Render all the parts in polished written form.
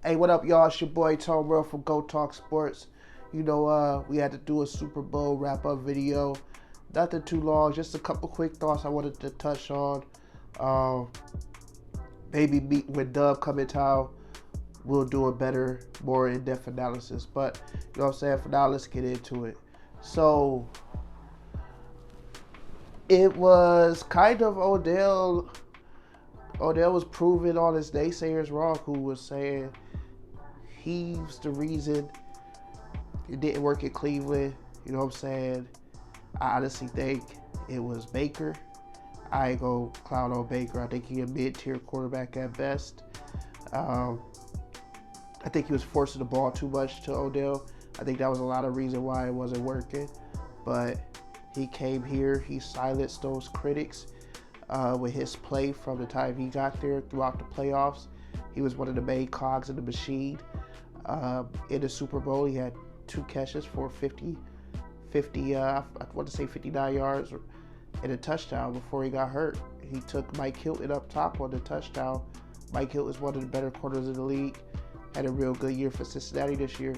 Hey, what up, y'all? It's your boy Tom World from Go Talk Sports. You know, we had to do a Super Bowl wrap-up video. Nothing too long, just a couple quick thoughts I wanted to touch on. Maybe when Dub come in town, we'll do a better, more in-depth analysis. But, you know what I'm saying? For now, let's get into it. So, it was kind of Odell was proving all his naysayers wrong, who was saying he's the reason it didn't work in Cleveland. You know what I'm saying? I honestly think it was Baker. I ain't gonna clown on Baker. I think he's a mid-tier quarterback at best. I think he was forcing the ball too much to Odell. I think that was a lot of reason why it wasn't working. But he came here, he silenced those critics with his play from the time he got there throughout the playoffs. He was one of the main cogs in the machine. In the Super Bowl, he had 2 catches for 50, I want to say 59 yards and a touchdown before he got hurt. He took Mike Hilton up top on the touchdown. Mike Hilton is one of the better corners in the league. Had a real good year for Cincinnati this year.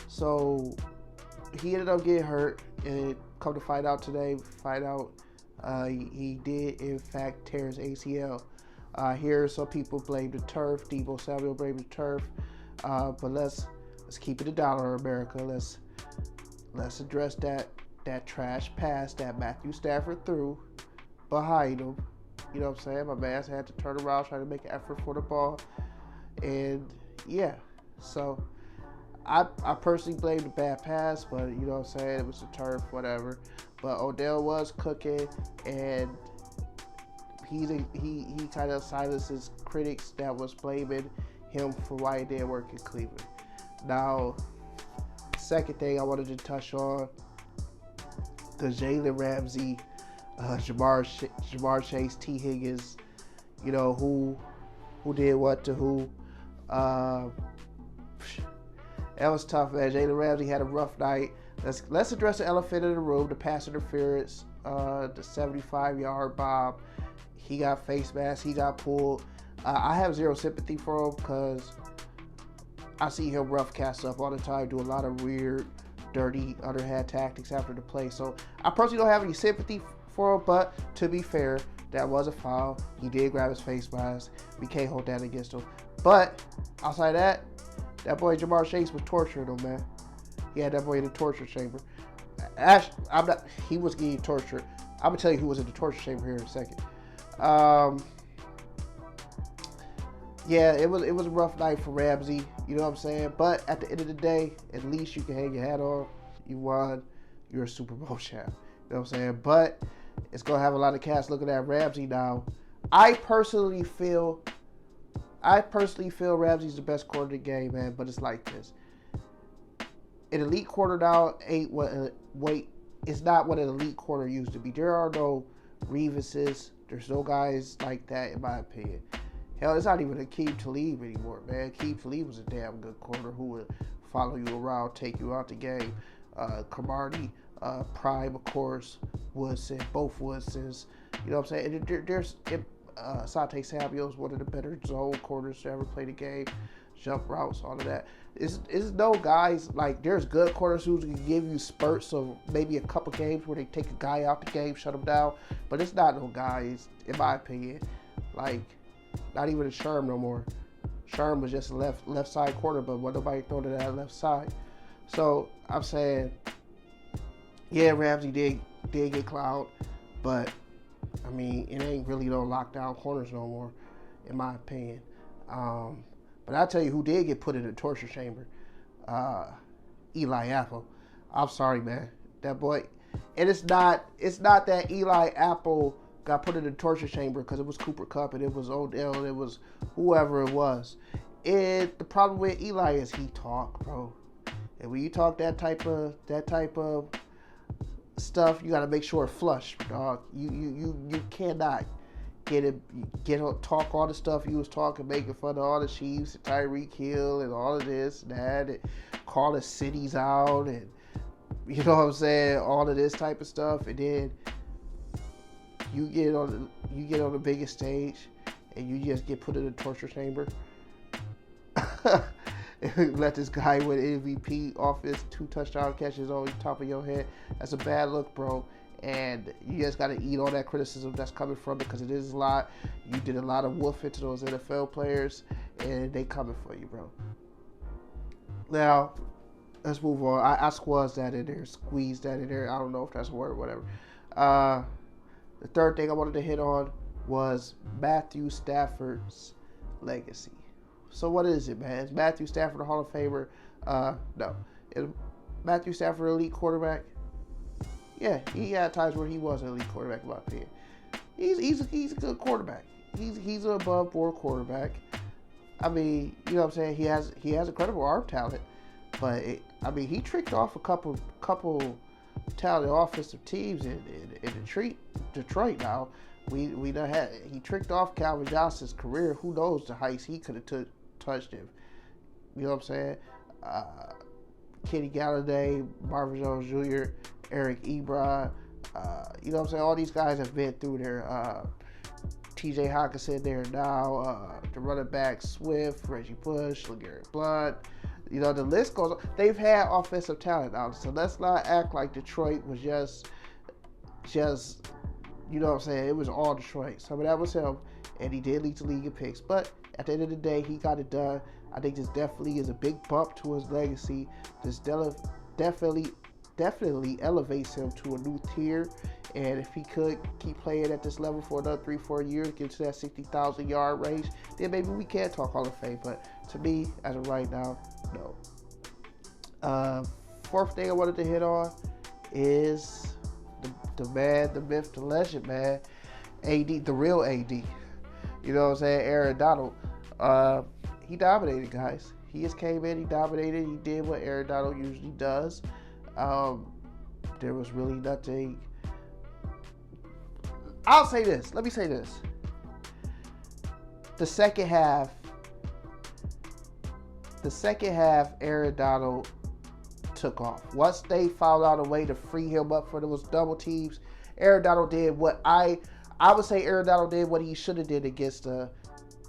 So he ended up getting hurt, and come to find out today, he did in fact tear his ACL. Here some people blame the turf. Deebo Samuel blamed the turf. But let's keep it a dollar, America. Let's address that trash pass that Matthew Stafford threw behind him. You know what I'm saying? My man had to turn around, try to make an effort for the ball. And yeah, so I personally blame the bad pass, but you know what I'm saying? It was the turf, whatever. But Odell was cooking, and he kind of silences critics that was blaming him for why it didn't work in Cleveland. Now, second thing I wanted to touch on, the Jalen Ramsey, Jamar Chase, T. Higgins, you know, who did what to who. That was tough, man. Jalen Ramsey had a rough night. Let's address the elephant in the room, the pass interference, the 75-yard bomb. He got face mask. He got pulled. I have zero sympathy for him because I see him rough cast up all the time, do a lot of weird, dirty, underhand tactics after the play. So I personally don't have any sympathy for him, but to be fair, that was a foul. He did grab his face mask. We can't hold that against him. But outside that boy Jamar Chase was torturing him, man. He had that boy in the torture chamber. He was getting tortured. I'm gonna tell you who was in the torture chamber here in a second. Yeah, it was a rough night for Ramsey. You know what I'm saying? But at the end of the day, at least you can hang your hat on. You won. You're a Super Bowl champ. You know what I'm saying? But it's gonna have a lot of cats looking at Ramsey now. I personally feel Ramsey's the best corner in the game, man. But it's like this: an elite corner now ain't it's not what an elite corner used to be. There are no Reeveses. There's no guys like that, in my opinion. Hell, it's not even Akeem Talib anymore, man. Akeem Talib was a damn good corner who would follow you around, take you out the game. Cromartie, Prime, of course, Woodson, both Woodsons. You know what I'm saying? There's Sante Samuel's one of the better zone corners to ever play the game. Jump routes, all of that. It's no guys, like, there's good corners who can give you spurts of maybe a couple games where they take a guy out the game, shut him down. But it's not no guys, in my opinion, like, not even a Sherm no more. Sherm was just a left side corner, but wasn't nobody throwing to that left side. So I'm saying, yeah, Ramsey did get clowned, but I mean, it ain't really no lockdown corners no more, in my opinion. But I'll tell you who did get put in the torture chamber. Eli Apple. I'm sorry, man. That boy. And it's not that Eli Apple got put in the torture chamber because it was Cooper Kupp and it was Odell and it was whoever it was. The problem with Eli is he talk, bro. And when you talk that type of stuff, you got to make sure it flush, dog. You cannot talk all the stuff he was talking, making fun of all the Chiefs and Tyreek Hill and all of this and that, and calling cities out, and you know what I'm saying, all of this type of stuff, and then you get on the biggest stage and you just get put in a torture chamber. Let this guy win MVP off his 2 touchdown catches on the top of your head. That's a bad look, bro. And you just got to eat all that criticism that's coming from it, because it is a lot. You did a lot of woofing to those NFL players, and they coming for you, bro. Now, let's move on. I squeezed that in there. I don't know if that's a word or whatever. The third thing I wanted to hit on was Matthew Stafford's legacy. So what is it, man? Is Matthew Stafford a Hall of Famer? No. Is Matthew Stafford an elite quarterback? Yeah, he had times where he was an elite quarterback, in my opinion. He's a good quarterback. He's an above board quarterback. I mean, you know what I'm saying? He has incredible arm talent, but he tricked off a couple talented offensive teams in Detroit. Now he tricked off Calvin Johnson's career. Who knows the heights he could have touched him? You know what I'm saying? Kenny Galladay, Marvin Jones Jr., Eric Ebron, you know what I'm saying? All these guys have been through there. T.J. Hawkinson there now, the running back Swift, Reggie Bush, LeGarrette Blount. You know, the list goes on. They've had offensive talent now, so let's not act like Detroit was just, you know what I'm saying? It was all Detroit. Some of that was him, and he did lead the league in picks. But at the end of the day, he got it done. I think this definitely is a big bump to his legacy. This definitely elevates him to a new tier. And if he could keep playing at this level for another 3-4 years, get to that 60,000 yard range, then maybe we can talk Hall of Fame. But to me, as of right now, no. Fourth thing I wanted to hit on is the man, the myth, the legend, man. AD, the real AD. You know what I'm saying? Aaron Donald. He dominated, guys. He just came in, he dominated, he did what Aaron Donald usually does. There was really nothing. I'll say this. Let me say this. The second half, Aaron Donald took off. Once they found out a way to free him up for those double teams, Aaron Donald did what I would say Aaron Donald did what he should have did against the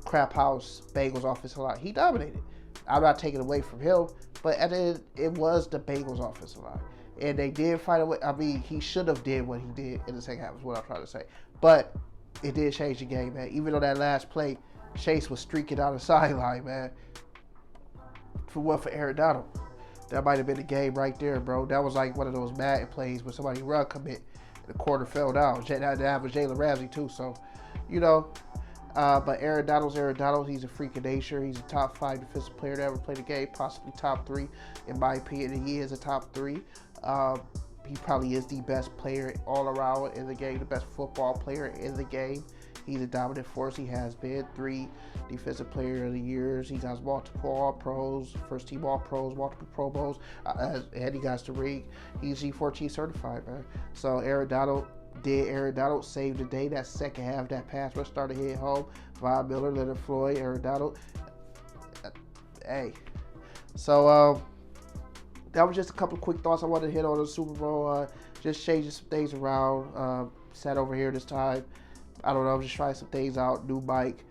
crap house Bengals offensive line. He dominated. I'm not taking away from him, but at the end, it was the Bengals offensive line. And they did find a way. I mean, he should have did what he did in the second half is what I'm trying to say. But it did change the game, man. Even on that last play, Chase was streaking down the sideline, man. For Aaron Donald. That might have been the game right there, bro. That was like one of those Madden plays where somebody run commit and the quarter fell down. That was Jalen Ramsey too, so, you know. But Aaron Donald. He's a freak of nature. He's a top 5 defensive player to ever play the game, possibly top 3, in my opinion. And he is a top 3. He probably is the best player all around in the game, the best football player in the game. He's a dominant force. He has been 3 defensive player of the years. He got multiple All-Pros, first-team All-Pros, multiple Pro Bowls, and he got the ring. He's G14 certified, man. So Aaron Donald saved the day. That second half, that pass rush started hitting home. Von Miller, Leonard Floyd, Aaron Donald. Hey. So, that was just a couple of quick thoughts I wanted to hit on the Super Bowl. Just changing some things around. Sat over here this time. I don't know, I'm just trying some things out. New mic.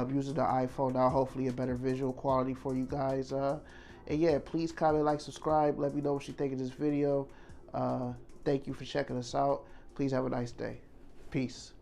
Using the iPhone now. Hopefully a better visual quality for you guys. And yeah, please comment, like, subscribe. Let me know what you think of this video. Thank you for checking us out. Please have a nice day. Peace.